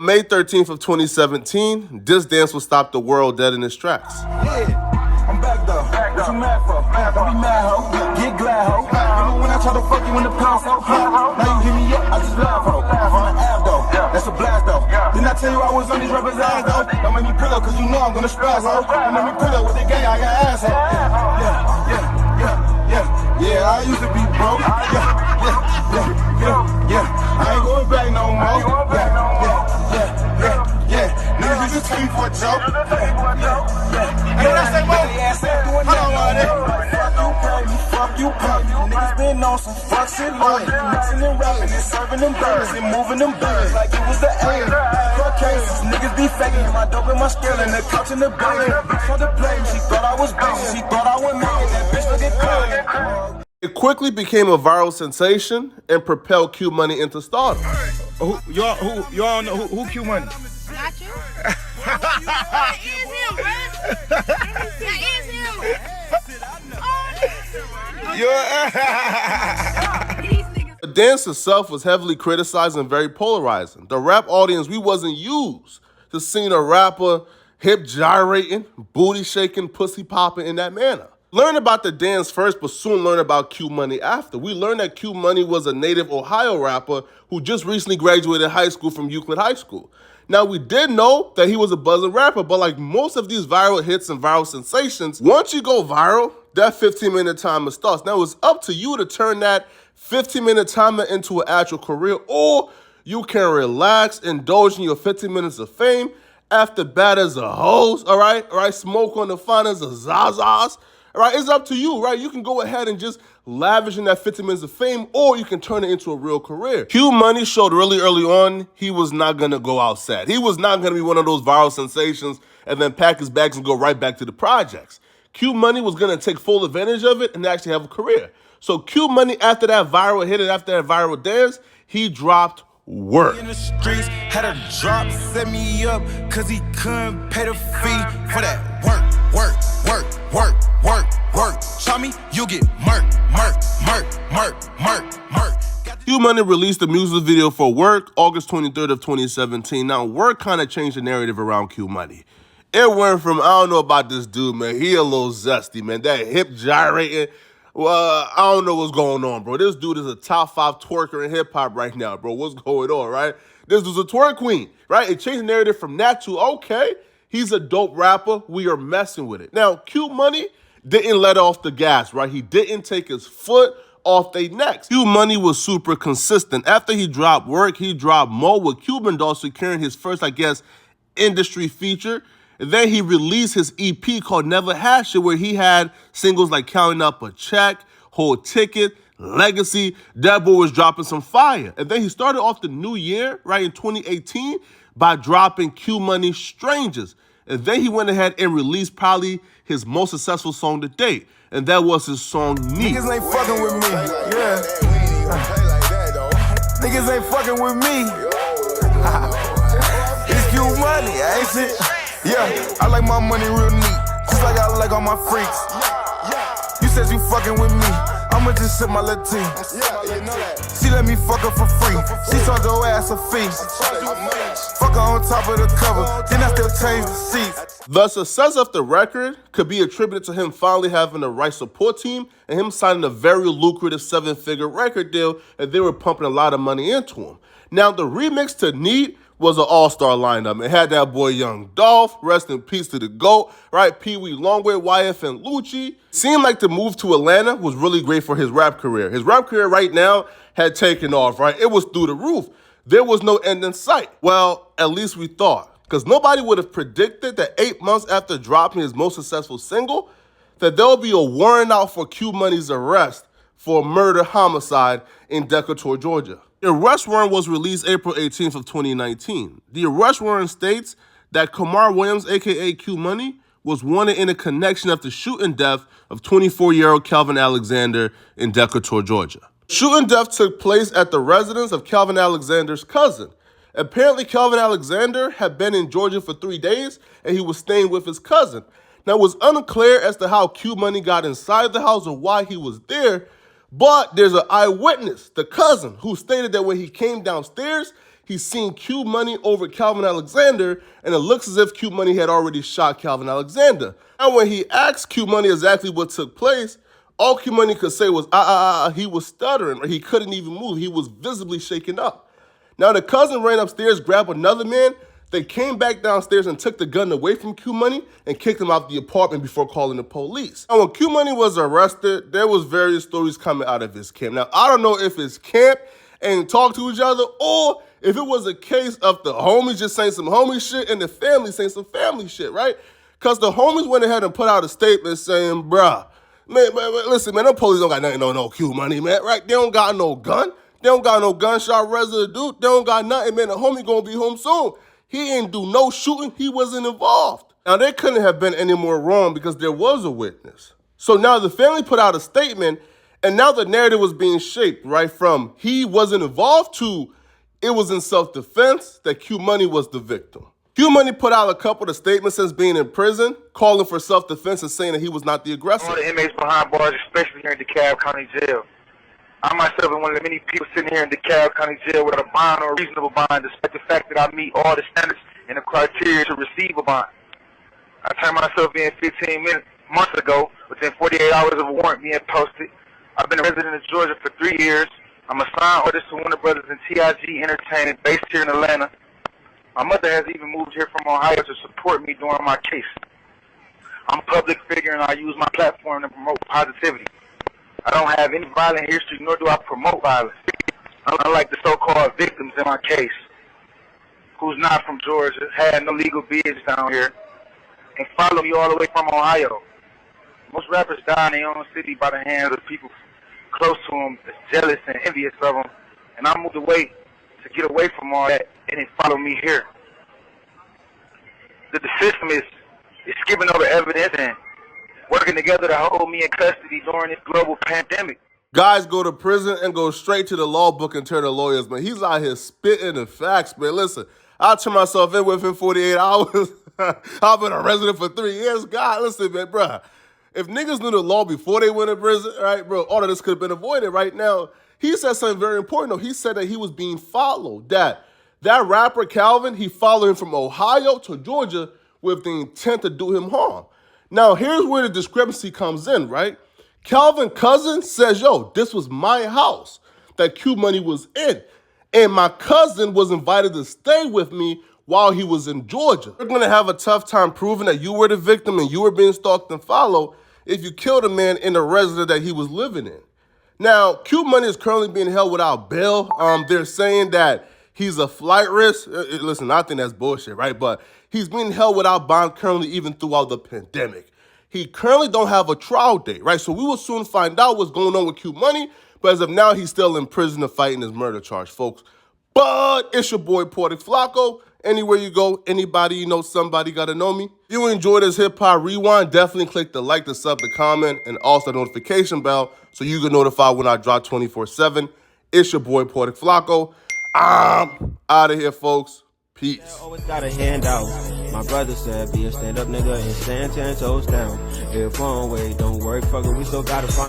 May 13th of 2017, this dance will stop the world dead in its tracks. Yeah, I'm back though. What you mad for? Don't be mad, ho. Get glad, ho. Remember when I tried to fuck you in the past, ho? Now you hit me up, I just laugh, ho. From the app though, that's a blast though. Didn't I tell you I was on these rappers' ass though? Don't make me pull up, cause you know I'm gonna spaz, ho. Don't make me pull up with the gang, I got ass, ho. Yeah, I used to be broke. Yeah. I ain't going back no more. Yeah. Niggas used to take me for a joke. And when I say more, hold on, fuck you, pay me. Niggas been on some fuck shit like mixing and rapping and serving them burgers and moving them burgers like it was the aim. Fuck cases, niggas be faking. My dope and my skill in the couch in the bed. Bitch tried to play me, she thought I was basic. She thought I would make it, that bitch look at It quickly became a viral sensation and propelled Q Money into stardom. Y'all know who Q Money? Not you. That is him, man. That is him. The dance itself was heavily criticized and very polarizing. The rap audience, we wasn't used to seeing a rapper hip gyrating, booty shaking, pussy popping in that manner. Learn about the dance first, but soon learn about Q Money after. We learned that Q Money was a native Ohio rapper who just recently graduated high school from Euclid High School. Now, we did know that he was a buzzing rapper, but like most of these viral hits and viral sensations, once you go viral, that 15-minute timer starts. Now, it's up to you to turn that 15-minute timer into an actual career, or you can relax, indulge in your 15 minutes of fame after bad as a hose, all right? Smoke on the finest of Zazas. All right, it's up to you, right? You can go ahead and just lavish in that 15 minutes of fame, or you can turn it into a real career. Q Money showed really early on he was not going to go out sad. He was not going to be one of those viral sensations and then pack his bags and go right back to the projects. Q Money was going to take full advantage of it and actually have a career. So Q Money, after that viral hit and after that viral dance, he dropped Work. In the streets, had a drop, set me up, cause he couldn't pay the fee for that work. Show me, you get murk. Q Money released a music video for Work August 23rd of 2017. Now, Work kind of changed the narrative around Q Money. It went from, I don't know about this dude, man, he a little zesty, man, that hip gyrating. Well, I don't know what's going on, bro. This dude is a top 5 twerker in hip-hop right now, bro. What's going on, right? This dude's a twerk queen, right? It changed the narrative from that to, okay, he's a dope rapper. We are messing with it. Now, Q Money didn't let off the gas, right? He didn't take his foot off their necks. Q Money was super consistent. After he dropped Work, he dropped more with Cuban Doll securing his first, I guess, industry feature. And then he released his EP called Never Had Shit, where he had singles like Counting Up a Check, Whole Ticket, Legacy. That boy was dropping some fire. And then he started off the new year, right, in 2018, by dropping Q Money Strangers. And then he went ahead and released probably his most successful song to date. And that was his song, Neat. Niggas ain't fucking with me, yeah. Niggas ain't fucking with me. It's Q Money, I ain't shit. Yeah, I like my money real neat, just like I like all my freaks. You said you fucking with me, I'ma just sip my Latin. She let me fuck her for free, she charge her ass a fee. Fuck her on top of the cover, then I still change the seats. The success of the record could be attributed to him finally having the right support team and him signing a very lucrative 7-figure record deal, and they were pumping a lot of money into him. Now, the remix to Neat was an all-star lineup. It had that boy Young Dolph, rest in peace to the GOAT, right? Pee Wee Longway, YF, and Lucci. Seemed like the move to Atlanta was really great for his rap career. His rap career right now had taken off, right? It was through the roof. There was no end in sight. Well, at least we thought. Because nobody would have predicted that 8 months after dropping his most successful single, that there will be a warrant out for Q Money's arrest for murder-homicide in Decatur, Georgia. The arrest warrant was released April 18th of 2019. The arrest warrant states that Qamar Williams, aka Q Money, was wanted in a connection of the shooting death of 24-year-old Calvin Alexander in Decatur, Georgia. Shooting death took place at the residence of Calvin Alexander's cousin. Apparently, Calvin Alexander had been in Georgia for 3 days, and he was staying with his cousin. Now, it was unclear as to how Q Money got inside the house or why he was there, but there's an eyewitness, the cousin, who stated that when he came downstairs, he's seen Q Money over Calvin Alexander, and it looks as if Q Money had already shot Calvin Alexander. And when he asked Q Money exactly what took place, all Q Money could say was, he was stuttering, or he couldn't even move. He was visibly shaken up. Now, the cousin ran upstairs, grabbed another man. They came back downstairs and took the gun away from Q Money and kicked him out the apartment before calling the police. Now, when Q Money was arrested, there was various stories coming out of his camp. Now, I don't know if his camp and talk to each other, or if it was a case of the homies just saying some homie shit and the family saying some family shit, right? Because the homies went ahead and put out a statement saying, bruh, man, listen, man, them police don't got nothing on no Q Money, man, right? They don't got no gun. They don't got no gunshot residue. They don't got nothing, man. The homie gonna be home soon. He ain't do no shooting. He wasn't involved. Now, they couldn't have been any more wrong because there was a witness. So now the family put out a statement, and now the narrative was being shaped, right, from he wasn't involved to it was in self-defense that Q Money was the victim. Q Money put out a couple of statements since being in prison, calling for self-defense and saying that he was not the aggressor. One of the inmates behind bars, especially here in DeKalb County Jail. I myself am one of the many people sitting here in DeKalb County Jail without a bond or a reasonable bond, despite the fact that I meet all the standards and the criteria to receive a bond. I turned myself in 15 months ago, within 48 hours of a warrant being posted. I've been a resident of Georgia for 3 years. I'm a signed artist to Warner Brothers and TIG Entertainment, based here in Atlanta. My mother has even moved here from Ohio to support me during my case. I'm a public figure and I use my platform to promote positivity. I don't have any violent history, nor do I promote violence. Unlike the so-called victims in my case, who's not from Georgia, had no legal business down here, and follow me all the way from Ohio. Most rappers die in their own city by the hands of people close to them that's jealous and envious of them, and I moved away to get away from all that, and then follow me here. The system is skipping over evidence and working together to hold me in custody during this global pandemic. Guys go to prison and go straight to the law book and turn to lawyers, man. He's out here spitting the facts, man. Listen, I turned myself in within 48 hours. I've been a resident for 3 years. God, listen, man, bruh. If niggas knew the law before they went to prison, right, bro, all of this could have been avoided right now. He said something very important, though. He said that he was being followed, that rapper, Calvin, he followed him from Ohio to Georgia with the intent to do him harm. Now, here's where the discrepancy comes in, right? Calvin's cousin says, yo, this was my house that Q Money was in, and my cousin was invited to stay with me while he was in Georgia. You're going to have a tough time proving that you were the victim and you were being stalked and followed if you killed a man in the residence that he was living in. Now, Q Money is currently being held without bail. They're saying that he's a flight risk. Listen, I think that's bullshit, right? But he's being held without bond currently even throughout the pandemic. He currently don't have a trial date, right? So we will soon find out what's going on with Q Money. But as of now, he's still in prison fighting his murder charge, folks. But it's your boy, Portic Flacco. Anywhere you go, anybody you know, somebody got to know me. If you enjoyed this Hip Hop Rewind, definitely click the like, the sub, the comment, and also the notification bell so you get notified when I drop 24/7. It's your boy, Portic Flacco. I'm out of here, folks. Peace. Always got a handout. My brother said, be a stand-up nigga and stand 10 toes down. If one way don't work, fuck it, we still gotta find.